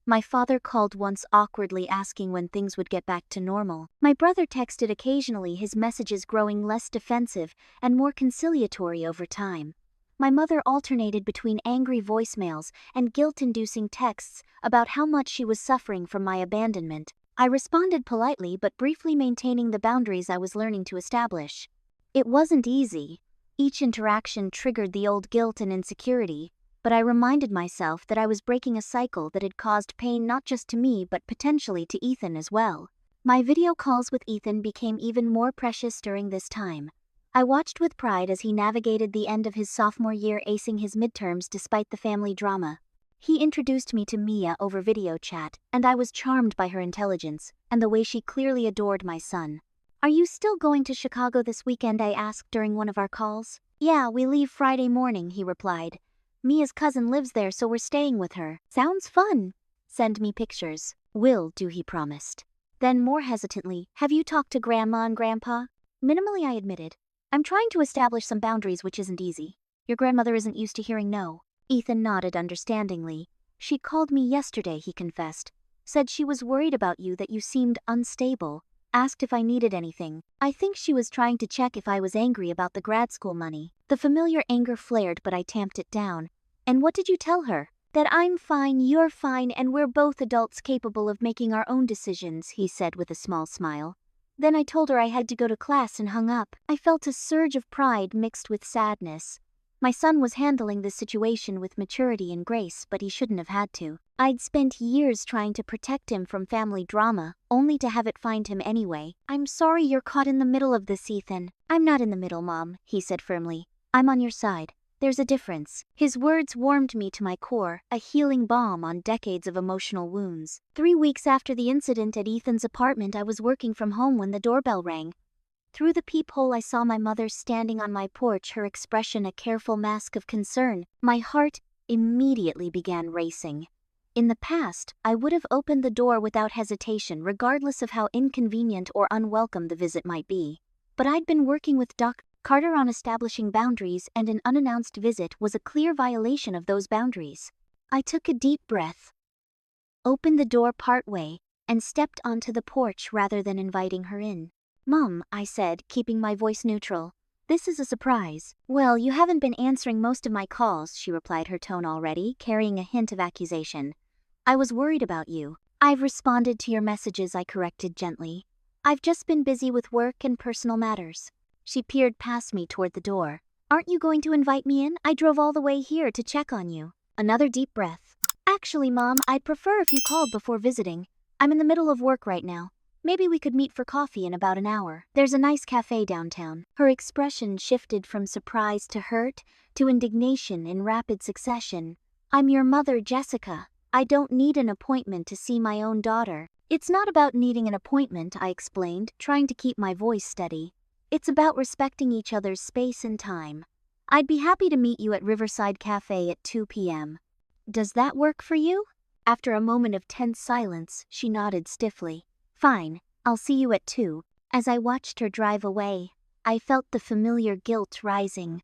My father called once awkwardly asking when things would get back to normal. My brother texted occasionally, his messages growing less defensive and more conciliatory over time. My mother alternated between angry voicemails and guilt-inducing texts about how much she was suffering from my abandonment. I responded politely but briefly, maintaining the boundaries I was learning to establish. It wasn't easy. Each interaction triggered the old guilt and insecurity, but I reminded myself that I was breaking a cycle that had caused pain not just to me but potentially to Ethan as well. My video calls with Ethan became even more precious during this time. I watched with pride as he navigated the end of his sophomore year, acing his midterms despite the family drama. He introduced me to Mia over video chat, and I was charmed by her intelligence and the way she clearly adored my son. Are you still going to Chicago this weekend? I asked during one of our calls. Yeah, we leave Friday morning, he replied. Mia's cousin lives there, so we're staying with her. Sounds fun. Send me pictures. Will do, he promised. Then more hesitantly, have you talked to Grandma and Grandpa? Minimally, I admitted. I'm trying to establish some boundaries, which isn't easy. Your grandmother isn't used to hearing no. Ethan nodded understandingly. She called me yesterday, he confessed. Said she was worried about you, that you seemed unstable. Asked if I needed anything. I think she was trying to check if I was angry about the grad school money. The familiar anger flared, but I tamped it down. And what did you tell her? That I'm fine, you're fine, and we're both adults capable of making our own decisions, he said with a small smile. Then I told her I had to go to class and hung up. I felt a surge of pride mixed with sadness. My son was handling this situation with maturity and grace, but he shouldn't have had to. I'd spent years trying to protect him from family drama, only to have it find him anyway. I'm sorry you're caught in the middle of this, Ethan. I'm not in the middle, Mom, he said firmly. I'm on your side. There's a difference. His words warmed me to my core, a healing balm on decades of emotional wounds. 3 weeks after the incident at Ethan's apartment, I was working from home when the doorbell rang. Through the peephole I saw my mother standing on my porch, her expression a careful mask of concern. My heart immediately began racing. In the past, I would have opened the door without hesitation, regardless of how inconvenient or unwelcome the visit might be. But I'd been working with Dr. Carter on establishing boundaries, and an unannounced visit was a clear violation of those boundaries. I took a deep breath, opened the door partway, and stepped onto the porch rather than inviting her in. Mom, I said, keeping my voice neutral. This is a surprise. Well, you haven't been answering most of my calls, she replied, her tone already carrying a hint of accusation. I was worried about you. I've responded to your messages, I corrected gently. I've just been busy with work and personal matters. She peered past me toward the door. Aren't you going to invite me in? I drove all the way here to check on you. Another deep breath. Actually, Mom, I'd prefer if you called before visiting. I'm in the middle of work right now. Maybe we could meet for coffee in about an hour. There's a nice cafe downtown. Her expression shifted from surprise to hurt to indignation in rapid succession. I'm your mother, Jessica. I don't need an appointment to see my own daughter. It's not about needing an appointment, I explained, trying to keep my voice steady. It's about respecting each other's space and time. I'd be happy to meet you at Riverside Cafe at 2 p.m. Does that work for you? After a moment of tense silence, she nodded stiffly. Fine, I'll see you at 2. As I watched her drive away, I felt the familiar guilt rising.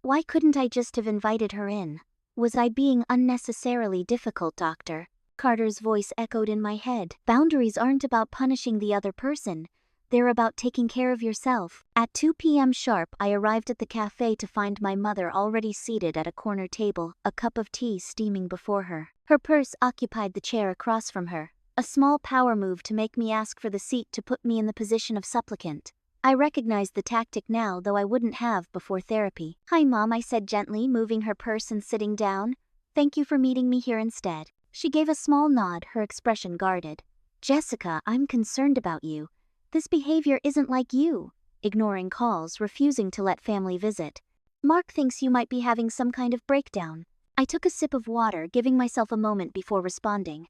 Why couldn't I just have invited her in? Was I being unnecessarily difficult, Doctor? Carter's voice echoed in my head. Boundaries aren't about punishing the other person. They're about taking care of yourself. At 2 p.m. sharp, I arrived at the cafe to find my mother already seated at a corner table, a cup of tea steaming before her. Her purse occupied the chair across from her, a small power move to make me ask for the seat to put me in the position of supplicant. I recognized the tactic now, though I wouldn't have before therapy. Hi, Mom, I said gently, moving her purse and sitting down. Thank you for meeting me here instead. She gave a small nod, her expression guarded. Jessica, I'm concerned about you. This behavior isn't like you. Ignoring calls, refusing to let family visit. Mark thinks you might be having some kind of breakdown. I took a sip of water, giving myself a moment before responding.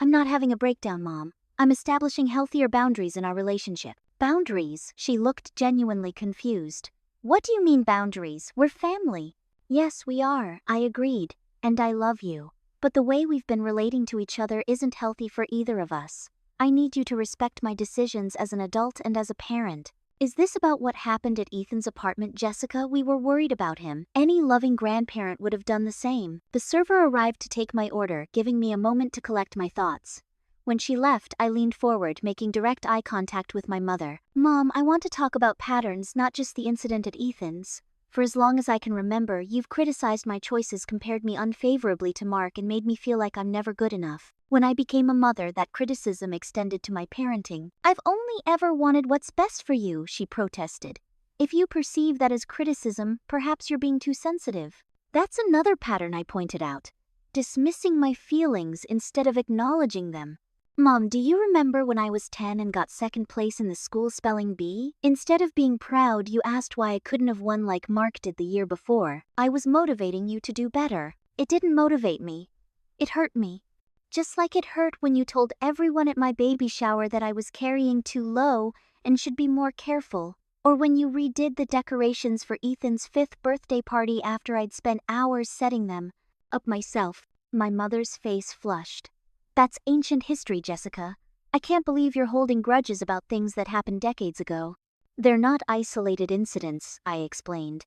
I'm not having a breakdown, Mom. I'm establishing healthier boundaries in our relationship. Boundaries? She looked genuinely confused. What do you mean boundaries? We're family. Yes, we are, I agreed. And I love you. But the way we've been relating to each other isn't healthy for either of us. I need you to respect my decisions as an adult and as a parent. Is this about what happened at Ethan's apartment, Jessica? We were worried about him. Any loving grandparent would have done the same. The server arrived to take my order, giving me a moment to collect my thoughts. When she left, I leaned forward, making direct eye contact with my mother. Mom, I want to talk about patterns, not just the incident at Ethan's. For as long as I can remember, you've criticized my choices, compared me unfavorably to Mark, and made me feel like I'm never good enough. When I became a mother, that criticism extended to my parenting. I've only ever wanted what's best for you, she protested. If you perceive that as criticism, perhaps you're being too sensitive. That's another pattern, I pointed out. Dismissing my feelings instead of acknowledging them. Mom, do you remember when I was 10 and got second place in the school spelling bee? Instead of being proud, you asked why I couldn't have won like Mark did the year before. I was motivating you to do better. It didn't motivate me. It hurt me. Just like it hurt when you told everyone at my baby shower that I was carrying too low and should be more careful. Or when you redid the decorations for Ethan's 5th birthday party after I'd spent hours setting them up myself. My mother's face flushed. That's ancient history, Jessica. I can't believe you're holding grudges about things that happened decades ago. They're not isolated incidents, I explained.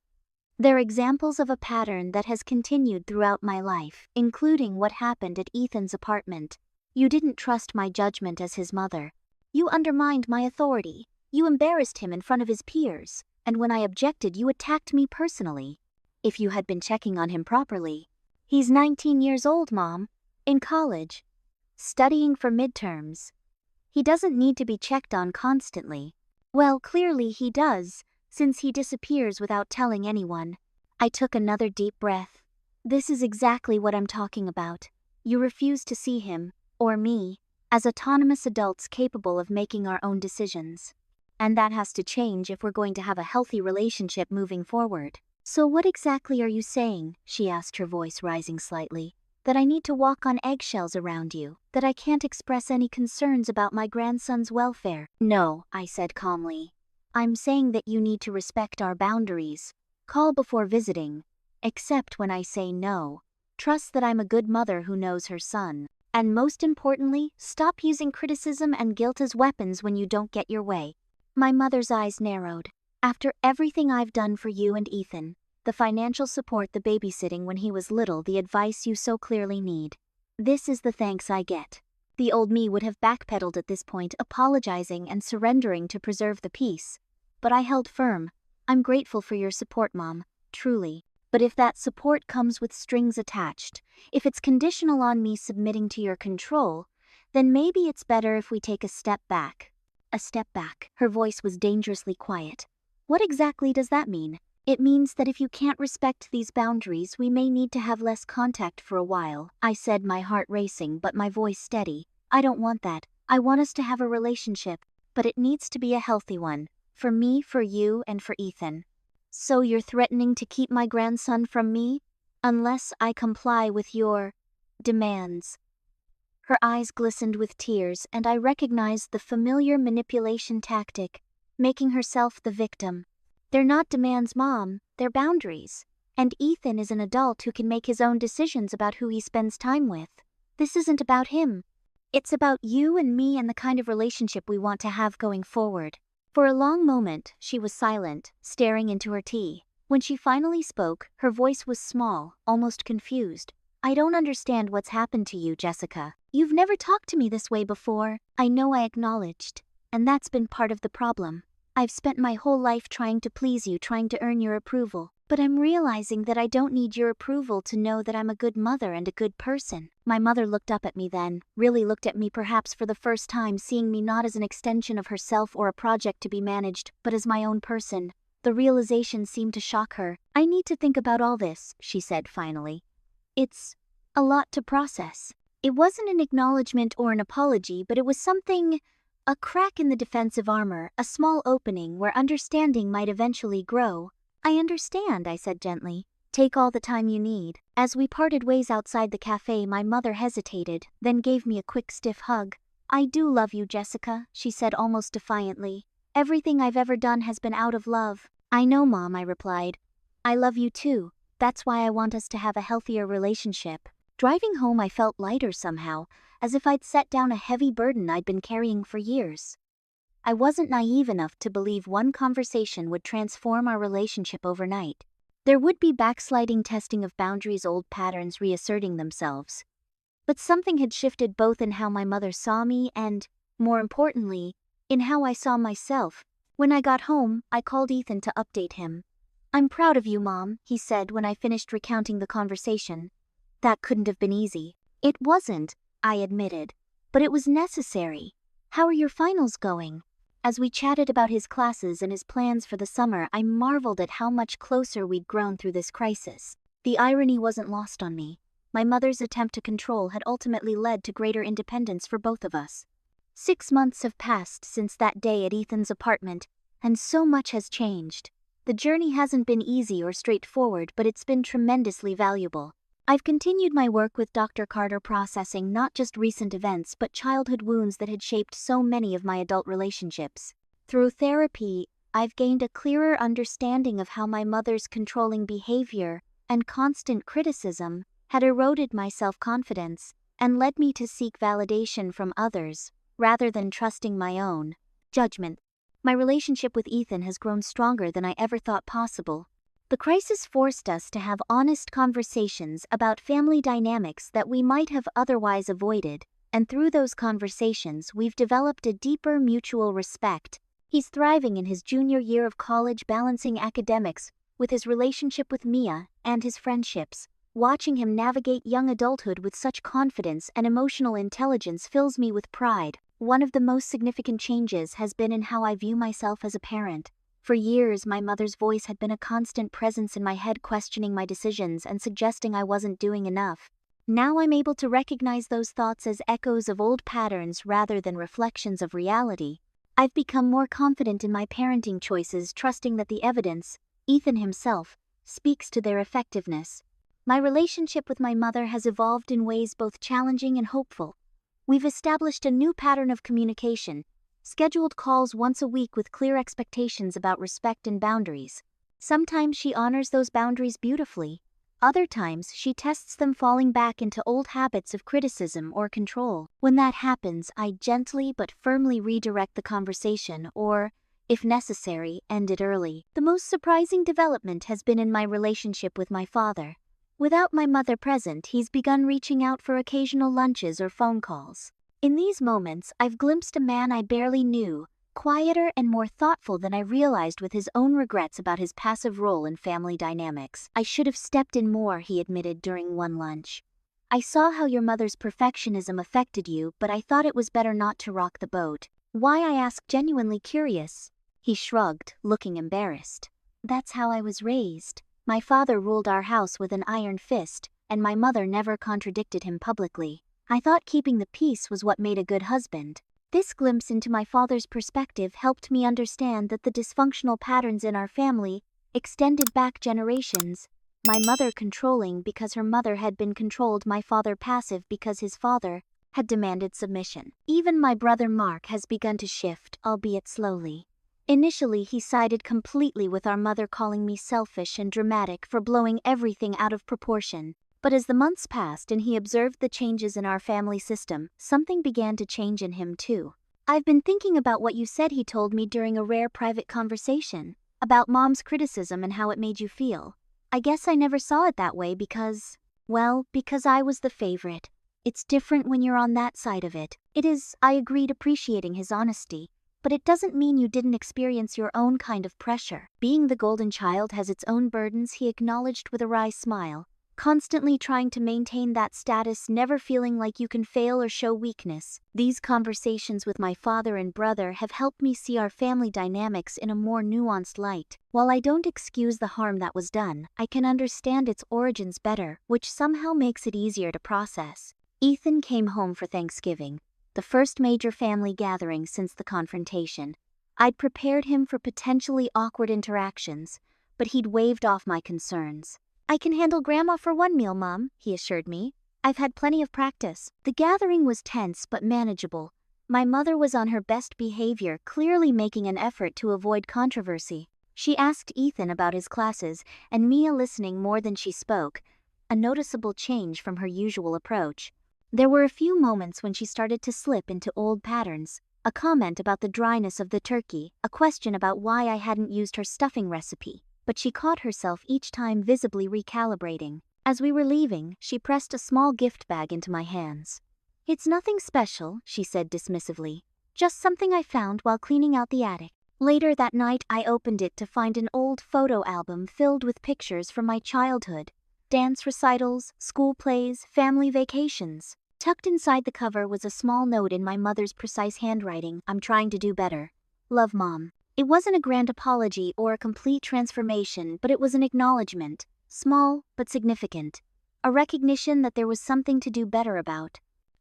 They're examples of a pattern that has continued throughout my life, including what happened at Ethan's apartment. You didn't trust my judgment as his mother. You undermined my authority. You embarrassed him in front of his peers. And when I objected, you attacked me personally. If you had been checking on him properly. He's 19 years old, Mom. In college. Studying for midterms. He doesn't need to be checked on constantly. Well, clearly he does, since he disappears without telling anyone. I took another deep breath. This is exactly what I'm talking about. You refuse to see him, or me, as autonomous adults capable of making our own decisions. And that has to change if we're going to have a healthy relationship moving forward. So what exactly are you saying? She asked, her voice rising slightly. That I need to walk on eggshells around you, that I can't express any concerns about my grandson's welfare. No, I said calmly. I'm saying that you need to respect our boundaries. Call before visiting. Accept when I say no. Trust that I'm a good mother who knows her son. And most importantly, stop using criticism and guilt as weapons when you don't get your way. My mother's eyes narrowed. After everything I've done for you and Ethan, the financial support, the babysitting when he was little, the advice you so clearly need. This is the thanks I get. The old me would have backpedaled at this point, apologizing and surrendering to preserve the peace. But I held firm. I'm grateful for your support, Mom, truly. But if that support comes with strings attached, if it's conditional on me submitting to your control, then maybe it's better if we take a step back. A a step back. Her voice was dangerously quiet. What exactly does that mean? It means that if you can't respect these boundaries, we may need to have less contact for a while, I said, my heart racing but my voice steady. I don't want that. I want us to have a relationship, but it needs to be a healthy one. For me, for you, and for Ethan. So you're threatening to keep my grandson from me? Unless I comply with your demands. Her eyes glistened with tears, and I recognized the familiar manipulation tactic, making herself the victim. They're not demands, Mom, they're boundaries. And Ethan is an adult who can make his own decisions about who he spends time with. This isn't about him. It's about you and me and the kind of relationship we want to have going forward. For a long moment, she was silent, staring into her tea. When she finally spoke, her voice was small, almost confused. I don't understand what's happened to you, Jessica. You've never talked to me this way before. I know, I acknowledged. And that's been part of the problem. I've spent my whole life trying to please you, trying to earn your approval. But I'm realizing that I don't need your approval to know that I'm a good mother and a good person. My mother looked up at me then, really looked at me perhaps for the first time, seeing me not as an extension of herself or a project to be managed, but as my own person. The realization seemed to shock her. I need to think about all this, she said finally. It's a lot to process. It wasn't an acknowledgement or an apology, but it was something, a crack in the defensive armor, a small opening where understanding might eventually grow. I understand, I said gently. Take all the time you need. As we parted ways outside the cafe, my mother hesitated, then gave me a quick stiff hug. I do love you, Jessica, she said almost defiantly. Everything I've ever done has been out of love. I know, Mom, I replied. I love you too. That's why I want us to have a healthier relationship. Driving home, I felt lighter somehow, as if I'd set down a heavy burden I'd been carrying for years. I wasn't naive enough to believe one conversation would transform our relationship overnight. There would be backsliding, testing of boundaries, old patterns reasserting themselves. But something had shifted, both in how my mother saw me and, more importantly, in how I saw myself. When I got home, I called Ethan to update him. I'm proud of you, Mom, he said when I finished recounting the conversation. That couldn't have been easy. It wasn't, I admitted, but it was necessary. How are your finals going? As we chatted about his classes and his plans for the summer, I marveled at how much closer we'd grown through this crisis. The irony wasn't lost on me. My mother's attempt to control had ultimately led to greater independence for both of us. 6 months have passed since that day at Ethan's apartment, and so much has changed. The journey hasn't been easy or straightforward, but it's been tremendously valuable. I've continued my work with Dr. Carter, processing not just recent events but childhood wounds that had shaped so many of my adult relationships. Through therapy, I've gained a clearer understanding of how my mother's controlling behavior and constant criticism had eroded my self-confidence and led me to seek validation from others, rather than trusting my own judgment. My relationship with Ethan has grown stronger than I ever thought possible. The crisis forced us to have honest conversations about family dynamics that we might have otherwise avoided, and through those conversations we've developed a deeper mutual respect. He's thriving in his junior year of college, balancing academics with his relationship with Mia and his friendships. Watching him navigate young adulthood with such confidence and emotional intelligence fills me with pride. One of the most significant changes has been in how I view myself as a parent. For years, my mother's voice had been a constant presence in my head, questioning my decisions and suggesting I wasn't doing enough. Now I'm able to recognize those thoughts as echoes of old patterns rather than reflections of reality. I've become more confident in my parenting choices, trusting that the evidence, Ethan himself, speaks to their effectiveness. My relationship with my mother has evolved in ways both challenging and hopeful. We've established a new pattern of communication, scheduled calls once a week with clear expectations about respect and boundaries. Sometimes she honors those boundaries beautifully. Other times she tests them, falling back into old habits of criticism or control. When that happens, I gently but firmly redirect the conversation or, if necessary, end it early. The most surprising development has been in my relationship with my father. Without my mother present, he's begun reaching out for occasional lunches or phone calls. In these moments, I've glimpsed a man I barely knew, quieter and more thoughtful than I realized, with his own regrets about his passive role in family dynamics. I should have stepped in more, he admitted during one lunch. I saw how your mother's perfectionism affected you, but I thought it was better not to rock the boat. Why, I asked, genuinely curious. He shrugged, looking embarrassed. That's how I was raised. My father ruled our house with an iron fist, and my mother never contradicted him publicly. I thought keeping the peace was what made a good husband. This glimpse into my father's perspective helped me understand that the dysfunctional patterns in our family extended back generations. My mother controlling because her mother had been controlled, my father passive because his father had demanded submission. Even my brother Mark has begun to shift, albeit slowly. Initially, he sided completely with our mother, calling me selfish and dramatic for blowing everything out of proportion. But as the months passed and he observed the changes in our family system, something began to change in him too. I've been thinking about what you said, he told me during a rare private conversation, about Mom's criticism and how it made you feel. I guess I never saw it that way because I was the favorite. It's different when you're on that side of it. It is, I agreed, appreciating his honesty. But it doesn't mean you didn't experience your own kind of pressure. Being the golden child has its own burdens, he acknowledged with a wry smile. Constantly trying to maintain that status, never feeling like you can fail or show weakness. These conversations with my father and brother have helped me see our family dynamics in a more nuanced light. While I don't excuse the harm that was done, I can understand its origins better, which somehow makes it easier to process. Ethan came home for Thanksgiving, the first major family gathering since the confrontation. I'd prepared him for potentially awkward interactions, but he'd waved off my concerns. I can handle Grandma for one meal, Mom, he assured me. I've had plenty of practice. The gathering was tense but manageable. My mother was on her best behavior, clearly making an effort to avoid controversy. She asked Ethan about his classes, and Mia listening more than she spoke, a noticeable change from her usual approach. There were a few moments when she started to slip into old patterns. A comment about the dryness of the turkey, a question about why I hadn't used her stuffing recipe. But she caught herself each time, visibly recalibrating. As we were leaving, she pressed a small gift bag into my hands. It's nothing special, she said dismissively. Just something I found while cleaning out the attic. Later that night, I opened it to find an old photo album filled with pictures from my childhood. Dance recitals, school plays, family vacations. Tucked inside the cover was a small note in my mother's precise handwriting. I'm trying to do better. Love, Mom. It wasn't a grand apology or a complete transformation, but it was an acknowledgement, small but significant. A recognition that there was something to do better about.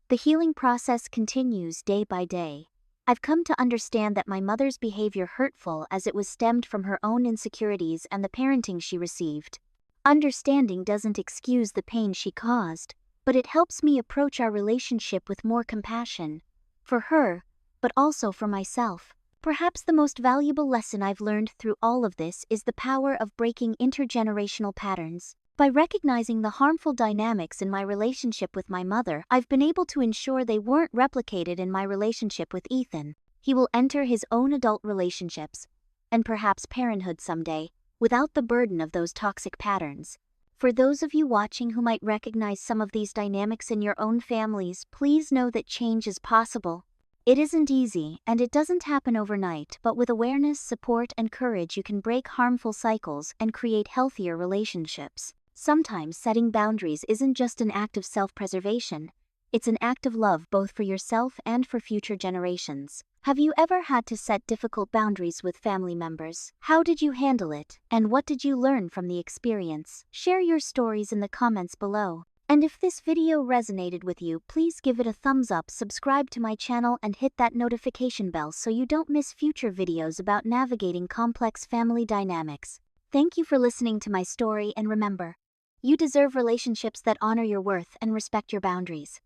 The healing process continues day by day. I've come to understand that my mother's behavior, hurtful as it was, stemmed from her own insecurities and the parenting she received. Understanding doesn't excuse the pain she caused, but it helps me approach our relationship with more compassion. For her, but also for myself. Perhaps the most valuable lesson I've learned through all of this is the power of breaking intergenerational patterns. By recognizing the harmful dynamics in my relationship with my mother, I've been able to ensure they weren't replicated in my relationship with Ethan. He will enter his own adult relationships, and perhaps parenthood someday, without the burden of those toxic patterns. For those of you watching who might recognize some of these dynamics in your own families, please know that change is possible. It isn't easy, and it doesn't happen overnight, but with awareness, support, and courage you can break harmful cycles and create healthier relationships. Sometimes setting boundaries isn't just an act of self-preservation, it's an act of love both for yourself and for future generations. Have you ever had to set difficult boundaries with family members? How did you handle it, and what did you learn from the experience? Share your stories in the comments below. And if this video resonated with you, please give it a thumbs up, subscribe to my channel, and hit that notification bell so you don't miss future videos about navigating complex family dynamics. Thank you for listening to my story, and remember, you deserve relationships that honor your worth and respect your boundaries.